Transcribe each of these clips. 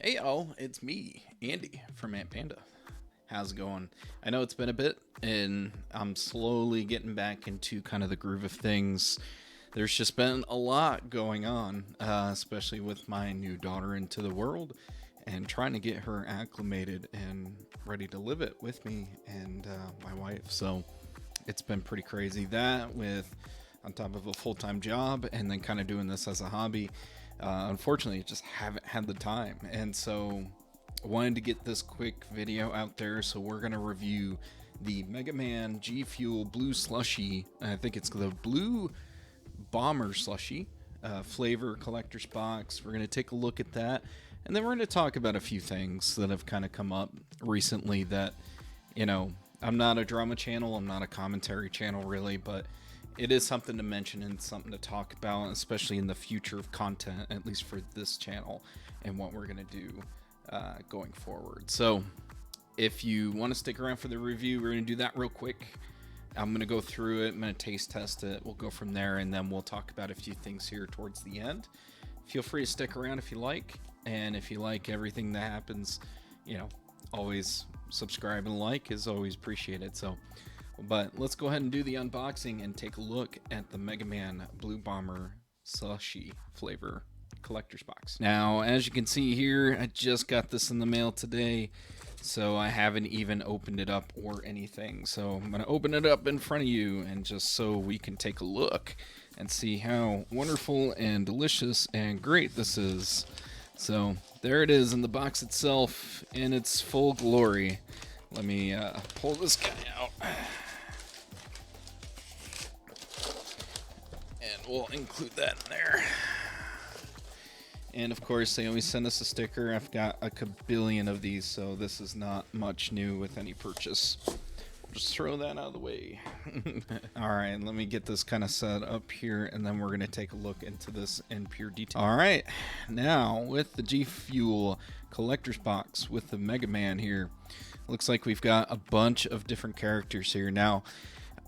Hey y'all, it's me, Andy from Ampdpanda. How's it going? I know it's been a bit, and I'm slowly getting back into kind of the groove of things. There's just been a lot going on, especially with my new daughter into the world and trying to get her acclimated and ready to live it with me and my wife. So it's been pretty crazy. That with on top of a full-time job and then kind of doing this as a hobby. Unfortunately, just haven't had the time, and so I wanted to get this quick video out there. So we're gonna review the Mega Man GFuel Blue Slushie. I think it's the Blue Bomber Slushie flavor collector's box. We're gonna take a look at that, and then we're gonna talk about a few things that have kind of come up recently that, you know, I'm not a drama channel, I'm not a commentary channel really, but it is something to mention and something to talk about, especially in the future of content, at least for this channel and what we're going to do going forward. So if you want to stick around for the review, we're going to do that real quick. I'm going to go through it. I'm going to taste test it. We'll go from there, and then we'll talk about a few things here towards the end. Feel free to stick around if you like. And if you like everything that happens, you know, always subscribe and like is always appreciated. But let's go ahead and do the unboxing and take a look at the Mega Man Blue Bomber Slushie flavor collector's box. Now, as you can see here, I just got this in the mail today, so I haven't even opened it up or anything. So I'm going to open it up in front of you, and just so we can take a look and see how wonderful and delicious and great this is. So there it is in the box itself in its full glory. Let me pull this guy out. We'll include that in there. And of course, they always send us a sticker. I've got a kabillion of these, so this is not much new with any purchase. We'll just throw that out of the way. Alright, let me get this kind of set up here, and then we're going to take a look into this in pure detail. Alright, now with the GFuel Collector's Box with the Mega Man here, looks like we've got a bunch of different characters here. Now,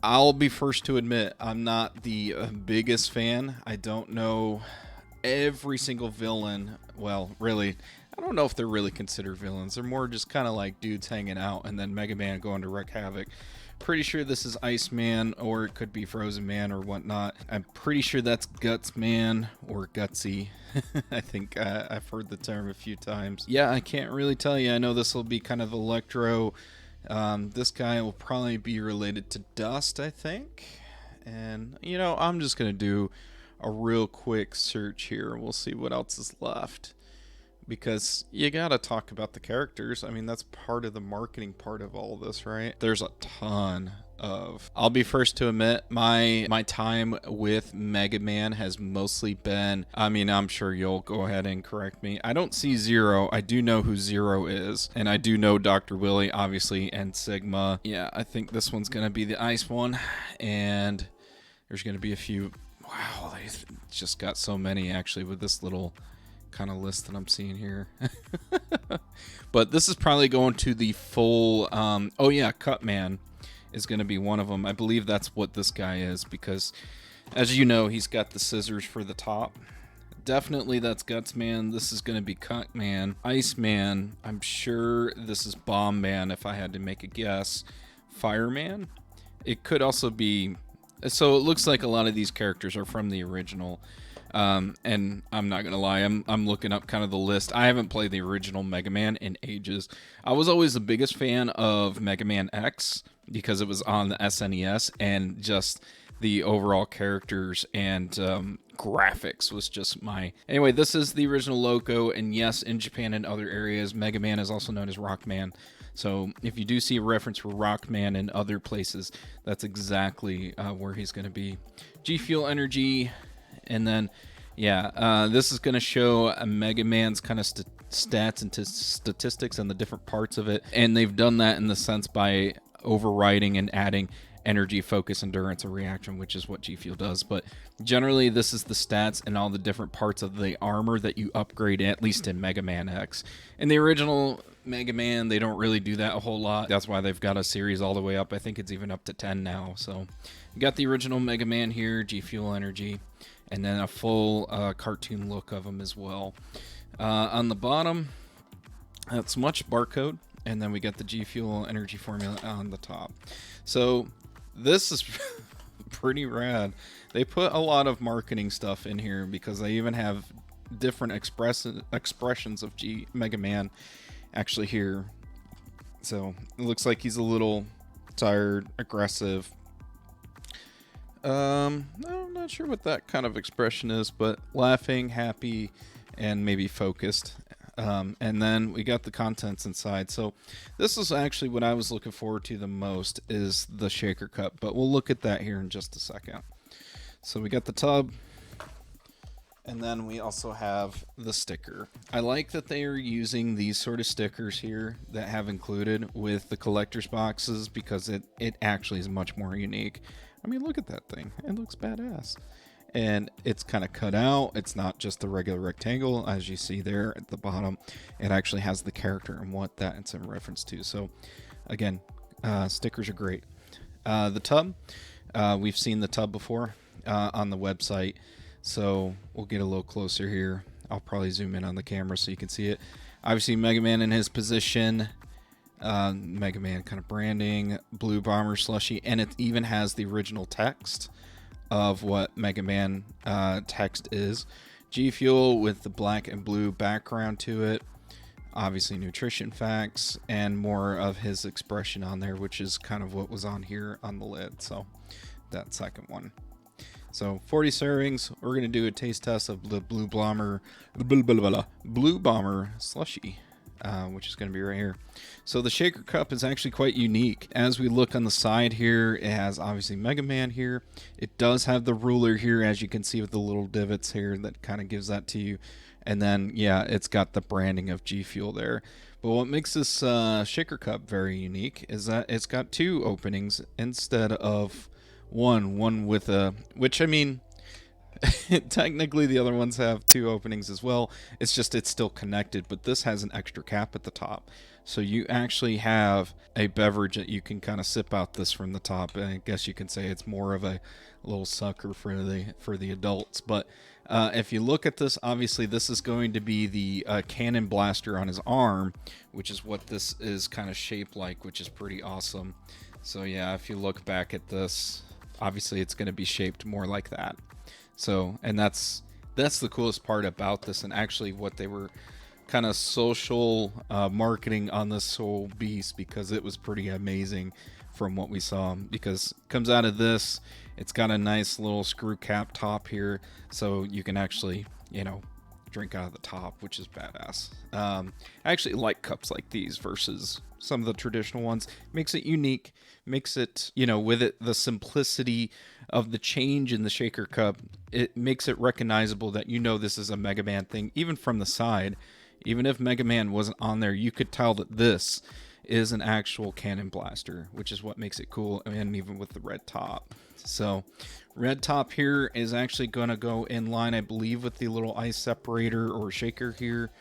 I'll be first to admit, I'm not the biggest fan. I don't know every single villain. Well, really, I don't know if they're really considered villains. They're more just kind of like dudes hanging out, and then Mega Man going to wreak havoc. Pretty sure this is Iceman, or it could be Frozen Man or whatnot. I'm pretty sure that's Guts Man or Gutsy. I think I've heard the term a few times. Yeah, I can't really tell you. I know this will be kind of Electro. This guy will probably be related to Dust, I think. And, you know, I'm just going to do a real quick search here. We'll see what else is left. Because you got to talk about the characters. I mean, that's part of the marketing part of all this, right? There's a ton of... I'll be first to admit, my time with Mega Man has mostly been... I mean, I'm sure you'll go ahead and correct me. I don't see Zero. I do know who Zero is. And I do know Dr. Willy, obviously, and Sigma. Yeah, I think this one's going to be the ice one. And there's going to be a few... Wow, they just got so many, actually, with this little... kind of list that I'm seeing here. But this is probably going to the full oh yeah, Cutman is going to be one of them. I believe that's what this guy is, because as you know, he's got the scissors for the top. Definitely that's Gutsman. This is going to be Cutman. Iceman, I'm sure this is Bomb Man if I had to make a guess. Fireman, it could also be. So it looks like a lot of these characters are from the original. And I'm not gonna lie, I'm looking up kind of the list. I haven't played the original Mega Man in ages. I was always the biggest fan of Mega Man X because it was on the SNES, and just the overall characters and graphics was just my... Anyway, this is the original logo, and yes, in Japan and other areas, Mega Man is also known as Rockman. So if you do see a reference for Rockman in other places, that's exactly where he's going to be. GFuel Energy, and then, yeah, this is going to show a Mega Man's kind of stats and statistics and the different parts of it. And they've done that in the sense by overriding and adding energy, focus, endurance, and reaction, which is what GFuel does. But generally, this is the stats and all the different parts of the armor that you upgrade, at least in Mega Man X. In the original Mega Man, they don't really do that a whole lot. That's why they've got a series all the way up. I think it's even up to 10 now. So you got the original Mega Man here, GFuel Energy, and then a full cartoon look of him as well. On the bottom, That's much barcode, and then we got the G Fuel energy formula on the top. So this is pretty rad. They put a lot of marketing stuff in here because they even have different expressions of Mega Man actually here. So it looks like he's a little tired, aggressive. I'm not sure what that kind of expression is, but laughing, happy, and maybe focused. And then we got the contents inside. So this is actually what I was looking forward to the most, is the shaker cup, but we'll look at that here in just a second. So we got the tub, and then we also have the sticker. I like that they are using these sort of stickers here that have included with the collector's boxes, because it actually is much more unique. I mean, look at that thing. It looks badass. And it's kind of cut out. It's not just the regular rectangle, as you see there at the bottom. It actually has the character and what that it's in reference to. So, again, stickers are great. The tub, we've seen the tub before on the website. So we'll get a little closer here. I'll probably zoom in on the camera so you can see it. Obviously, Mega Man in his position. Mega Man kind of branding, Blue Bomber Slushie, and it even has the original text of what Mega Man text is. G Fuel with the black and blue background to it. Obviously nutrition facts and more of his expression on there, which is kind of what was on here on the lid. So that second one. So 40 servings. We're going to do a taste test of the Blue Bomber Slushie. Which is going to be right here. So the shaker cup is actually quite unique. As we look on the side here, it has obviously Mega Man here. It does have the ruler here, as you can see, with the little divots here that kind of gives that to you. And then, yeah, it's got the branding of G Fuel there. But what makes this shaker cup very unique is that it's got two openings instead of one with a, which I mean, technically the other ones have two openings as well. It's just it's still connected, but this has an extra cap at the top, so you actually have a beverage that you can kind of sip out this from the top. And I guess you can say it's more of a little sucker for the adults. But if you look at this, obviously this is going to be the cannon blaster on his arm, which is what this is kind of shaped like, which is pretty awesome. So yeah, if you look back at this, obviously it's going to be shaped more like that. So, and that's the coolest part about this, and actually what they were kind of social marketing on this whole beast, because it was pretty amazing from what we saw. Because it comes out of this, it's got a nice little screw cap top here, so you can actually, you know, drink out of the top, which is badass. I actually like cups like these versus some of the traditional ones. Makes it unique, makes it, you know, with it the simplicity of the change in the shaker cup, it makes it recognizable that, you know, this is a Mega Man thing. Even from the side, even if Mega Man wasn't on there, you could tell that this is an actual cannon blaster, which is what makes it cool. And even with the red top. So red top here is actually going to go in line, I believe, with the little ice separator or shaker here.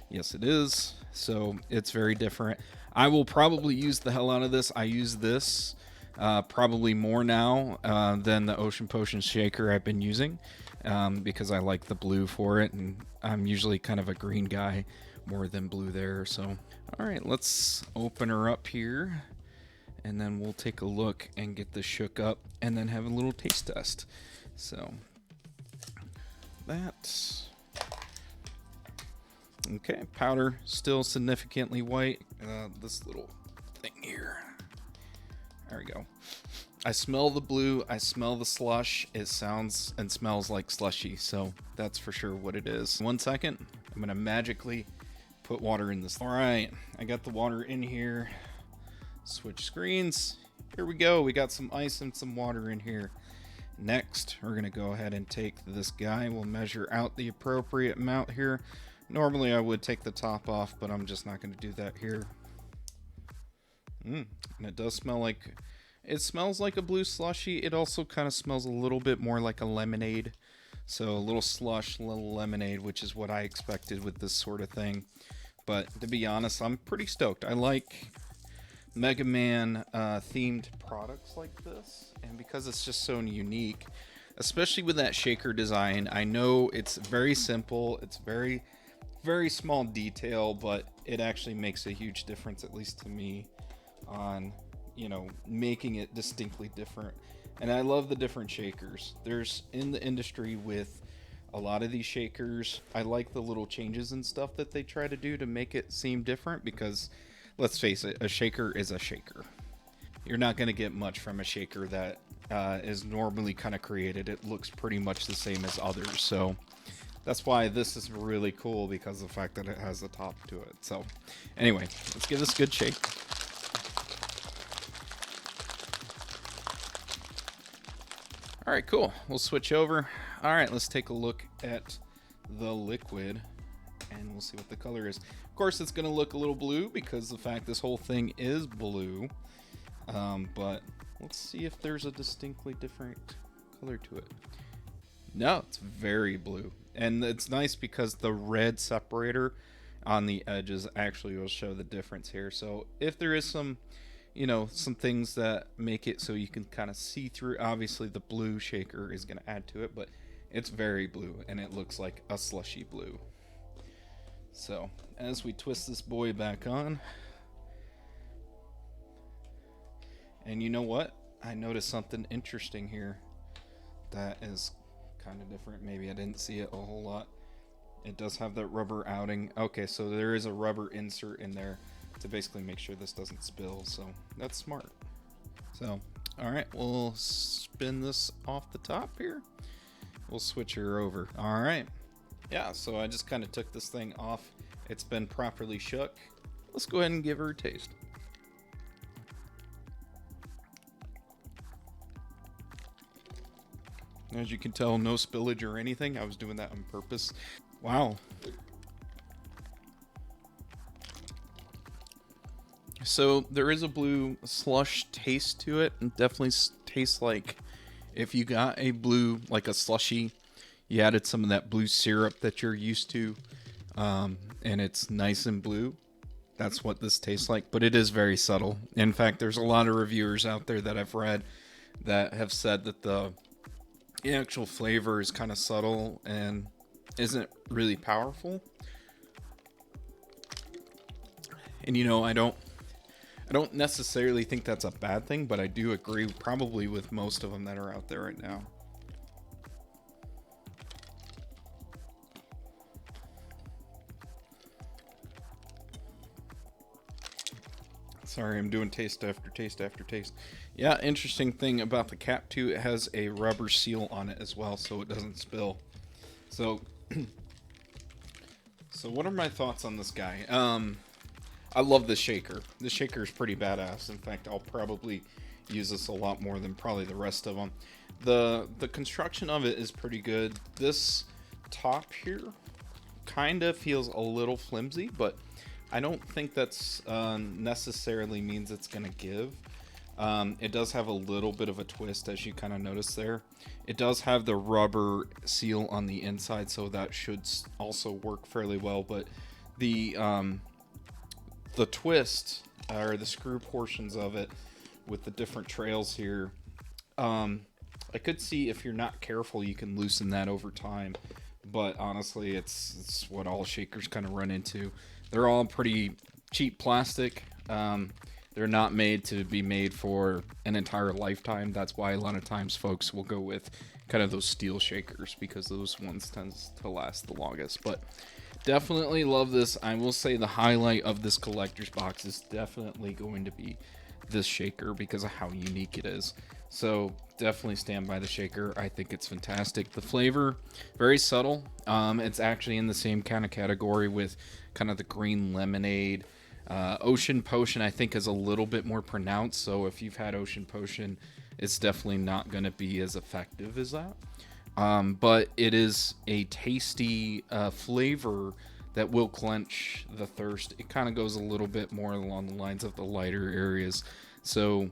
Yes, it is. So it's very different. I will probably use the hell out of this. I use this probably more now than the Ocean Potion shaker I've been using, because I like the blue for it, and I'm usually kind of a green guy more than blue there. So all right, let's open her up here, and then we'll take a look and get this shook up, and then have a little taste test. So that's okay. Powder still significantly white. This little thing here. There we go. I smell the blue. I smell the slush. It sounds and smells like slushy, so that's for sure what it is. 1 second. I'm gonna magically put water in this. All right, I got the water in here. Switch screens. Here we go. We got some ice and some water in here. Next, we're gonna go ahead and take this guy. We'll measure out the appropriate amount here. Normally I would take the top off, but I'm just not going to do that here. And it does smell like, it smells like a blue slushy. It also kind of smells a little bit more like a lemonade. So a little slush, a little lemonade, which is what I expected with this sort of thing. But to be honest, I'm pretty stoked. I like Mega Man themed products like this. And because it's just so unique, especially with that shaker design, I know it's very simple. It's very very small detail, but it actually makes a huge difference, at least to me, on, you know, making it distinctly different. And I love the different shakers. There's in the industry with a lot of these shakers. I like the little changes and stuff that they try to do to make it seem different, because let's face it, a shaker is a shaker. You're not going to get much from a shaker that is normally kind of created. It looks pretty much the same as others. So that's why this is really cool, because of the fact that it has a top to it. So anyway, let's give this a good shake. All right, cool. We'll switch over. All right, let's take a look at the liquid, and we'll see what the color is. Of course, it's going to look a little blue because the fact this whole thing is blue. But let's see if there's a distinctly different color to it. No, it's very blue. And it's nice because the red separator on the edges actually will show the difference here. So if there is some, you know, some things that make it so you can kind of see through, obviously the blue shaker is going to add to it, but it's very blue and it looks like a slushy blue. So as we twist this boy back on, and you know what? I noticed something interesting here that is kind of different. Maybe I didn't see it a whole lot. It does have that rubber outing. Okay, so there is a rubber insert in there to basically make sure this doesn't spill. So that's smart. So, all right, we'll spin this off the top here. We'll switch her over. All right. Yeah, so I just kind of took this thing off. It's been properly shook. Let's go ahead and give her a taste. As you can tell, no spillage or anything. I was doing that on purpose. Wow. So there is a blue slush taste to it. It definitely tastes like if you got a blue, like a slushy, you added some of that blue syrup that you're used to, and it's nice and blue. That's what this tastes like, but it is very subtle. In fact, there's a lot of reviewers out there that I've read that have said that the actual flavor is kind of subtle and isn't really powerful. And you know, I don't necessarily think that's a bad thing, but I do agree probably with most of them that are out there right now. Sorry, I'm doing taste after taste after taste. Yeah, interesting thing about the cap too, it has a rubber seal on it as well, so it doesn't spill. So, so what are my thoughts on this guy? I love this shaker. This shaker is pretty badass. In fact, I'll probably use this a lot more than probably the rest of them. The construction of it is pretty good. This top here kind of feels a little flimsy, but I don't think that's necessarily means it's gonna give. It does have a little bit of a twist, as you kind of notice there. It does have the rubber seal on the inside, so that should also work fairly well. But the twist, or the screw portions of it with the different trails here, I could see if you're not careful, you can loosen that over time. But honestly, it's what all shakers kind of run into. They're all pretty cheap plastic. They're not made to be made for an entire lifetime. That's why a lot of times folks will go with kind of those steel shakers, because those ones tend to last the longest. But definitely love this. I will say the highlight of this collector's box is definitely going to be this shaker because of how unique it is. So definitely stand by the shaker. I think it's fantastic. The flavor, very subtle. It's actually in the same kind of category with kind of the green lemonade. Ocean Potion, I think, is a little bit more pronounced. So if you've had Ocean Potion, it's definitely not going to be as effective as that. But it is a tasty flavor that will quench the thirst. It kind of goes a little bit more along the lines of the lighter areas. So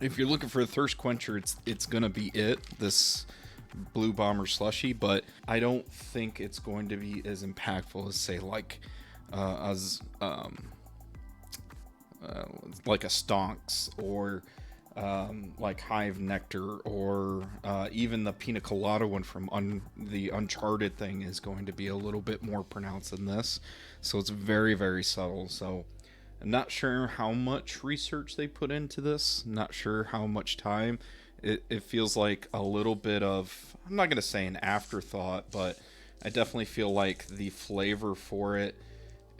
if you're looking for a thirst quencher, it's going to be this Blue Bomber Slushie, but I don't think it's going to be as impactful as, say, like a Stonks or like Hive Nectar, or even the Pina Colada one from the Uncharted thing is going to be a little bit more pronounced than this. So it's very, very subtle. So I'm not sure how much research they put into this. Not sure how much time. It feels like a little bit of, I'm not going to say an afterthought, but I definitely feel like the flavor for it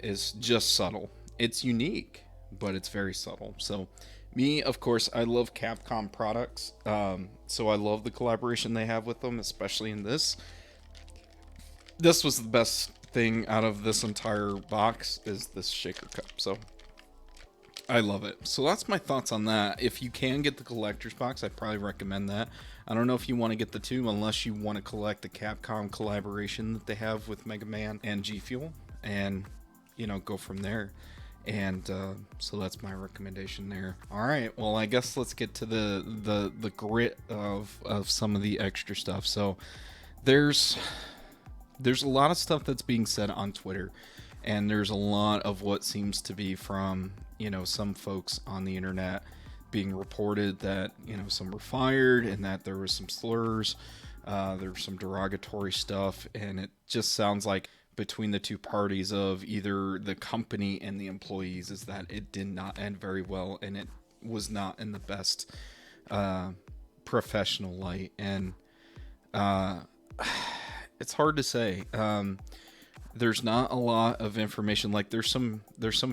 is just subtle. It's unique, but it's very subtle. So me, of course, I love Capcom products. So I love the collaboration they have with them, especially in this. This was the best thing out of this entire box, is this shaker cup. So I love it. So that's my thoughts on that. If you can get the collector's box, I'd probably recommend that. I don't know if you want to get the two, unless you want to collect the Capcom collaboration that they have with Mega Man and GFuel, and, you know, go from there. And so that's my recommendation there. All right, well, I guess let's get to the grit of some of the extra stuff. So there's a lot of stuff that's being said on Twitter, and there's a lot of what seems to be from, you know, some folks on the internet being reported that, you know, some were fired and that there was some slurs, there was some derogatory stuff, and it just sounds like between the two parties of either the company and the employees is that it did not end very well, and it was not in the best professional light. And it's hard to say. There's not a lot of information. Like there's some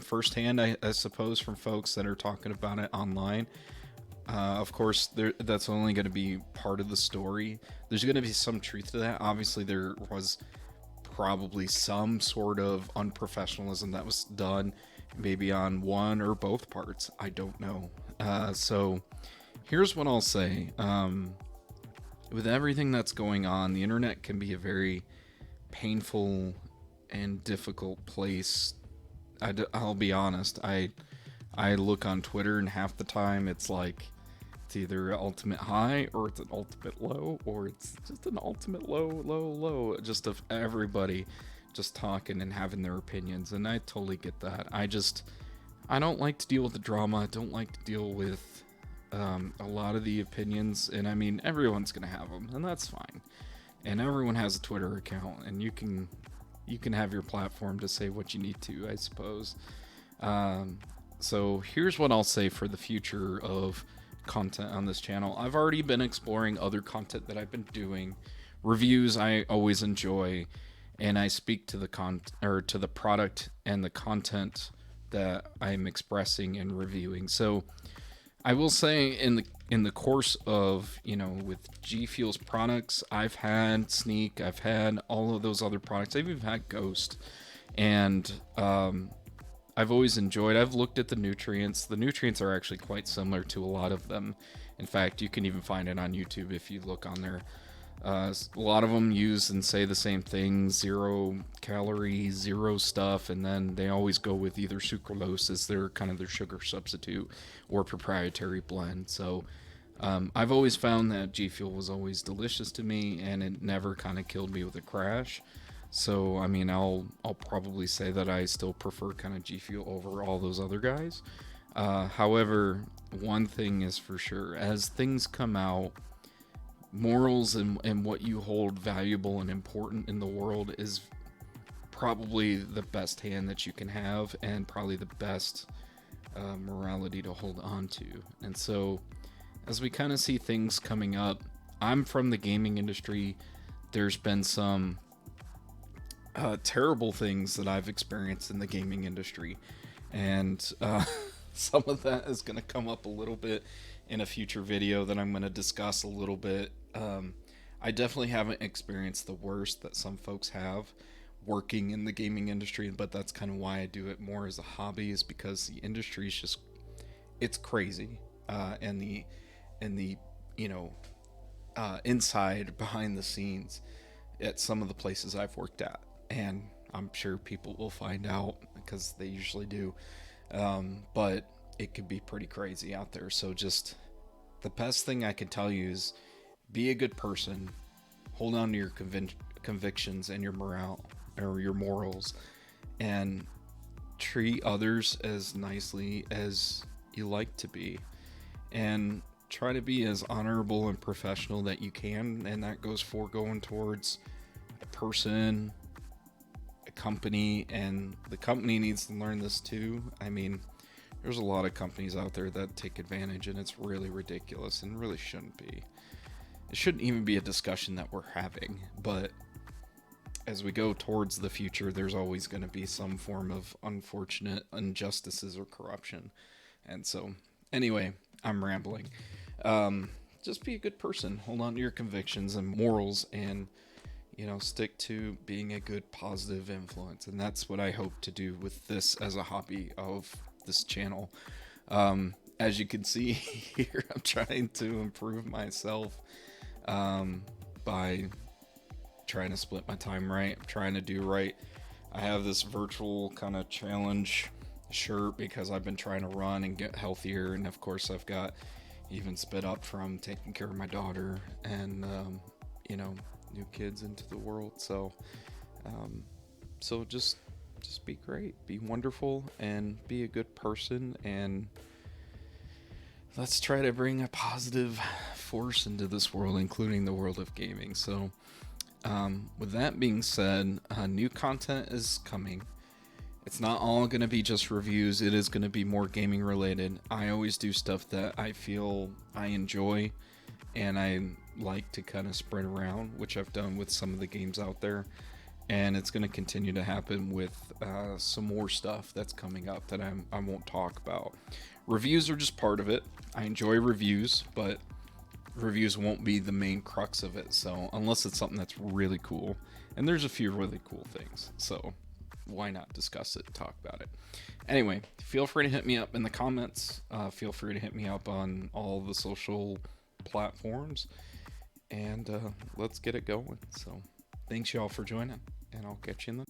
firsthand, I suppose, from folks that are talking about it online. Of course, that's only going to be part of the story. There's going to be some truth to that. Obviously, there was probably some sort of unprofessionalism that was done, maybe on one or both parts. I don't know. So here's what I'll say. With everything that's going on, the internet can be a very painful and difficult place. I'll be honest. I look on Twitter, and half the time it's like it's either an ultimate high or it's an ultimate low, or it's just an ultimate low, just of everybody just talking and having their opinions. And I totally get that. I don't like to deal with the drama. I don't like to deal with a lot of the opinions. And I mean, everyone's gonna have them, and that's fine. And everyone has a Twitter account, and you can have your platform to say what you need to, I suppose. So here's what I'll say for the future of content on this channel. I've already been exploring other content that I've been doing. Reviews I always enjoy, and I speak to the to the product and the content that I'm expressing and reviewing. So I will say in the course of, you know, with GFuel's products, I've had Sneak, I've had all of those other products. I've even had Ghost, and I've always enjoyed. I've looked at the nutrients. The nutrients are actually quite similar to a lot of them. In fact, you can even find it on YouTube if you look on there. A lot of them use and say the same thing: 0 calories, 0 stuff, and then they always go with either sucralose as their kind of their sugar substitute or proprietary blend. So I've always found that GFuel was always delicious to me, and it never kind of killed me with a crash. So I mean, I'll probably say that I still prefer kind of GFuel over all those other guys. However, one thing is for sure: as things come out, morals and what you hold valuable and important in the world is probably the best hand that you can have, and probably the best morality to hold on to. And so as we kind of see things coming up, I'm from the gaming industry. There's been some terrible things that I've experienced in the gaming industry, and some of that is going to come up a little bit in a future video that I'm going to discuss a little bit. I definitely haven't experienced the worst that some folks have working in the gaming industry, but that's kind of why I do it more as a hobby, is because the industry is just, it's crazy. And the you know, inside, behind the scenes at some of the places I've worked at, and I'm sure people will find out because they usually do. But it could be pretty crazy out there. So just the best thing I can tell you is be a good person, hold on to your convictions and your morale or your morals, and treat others as nicely as you like to be. And try to be as honorable and professional that you can, and that goes for going towards a person, a company, and the company needs to learn this too. I mean, there's a lot of companies out there that take advantage, and it's really ridiculous and really shouldn't be. It shouldn't even be a discussion that we're having, but as we go towards the future, there's always going to be some form of unfortunate injustices or corruption. And so, anyway, I'm rambling. Just be a good person. Hold on to your convictions and morals, and stick to being a good positive influence. And that's what I hope to do with this as a hobby of this channel. As you can see here, I'm trying to improve myself by trying to split my time right. I'm trying to do right. I have this virtual kind of challenge shirt because I've been trying to run and get healthier, and of course I've got even sped up from taking care of my daughter and new kids into the world. So just be great, be wonderful, and be a good person, and let's try to bring a positive force into this world, including the world of gaming. So with that being said, new content is coming. It's not all going to be just reviews. It is going to be more gaming related. I always do stuff that I feel I enjoy and I like to kind of spread around, which I've done with some of the games out there. And it's going to continue to happen with some more stuff that's coming up that I won't talk about. Reviews are just part of it. I enjoy reviews, but reviews won't be the main crux of it. So unless it's something that's really cool, and there's a few really cool things, so why not discuss it, talk about it. Anyway, feel free to hit me up in the comments. Feel free to hit me up on all the social platforms, and let's get it going. So thanks y'all for joining, and I'll catch you in the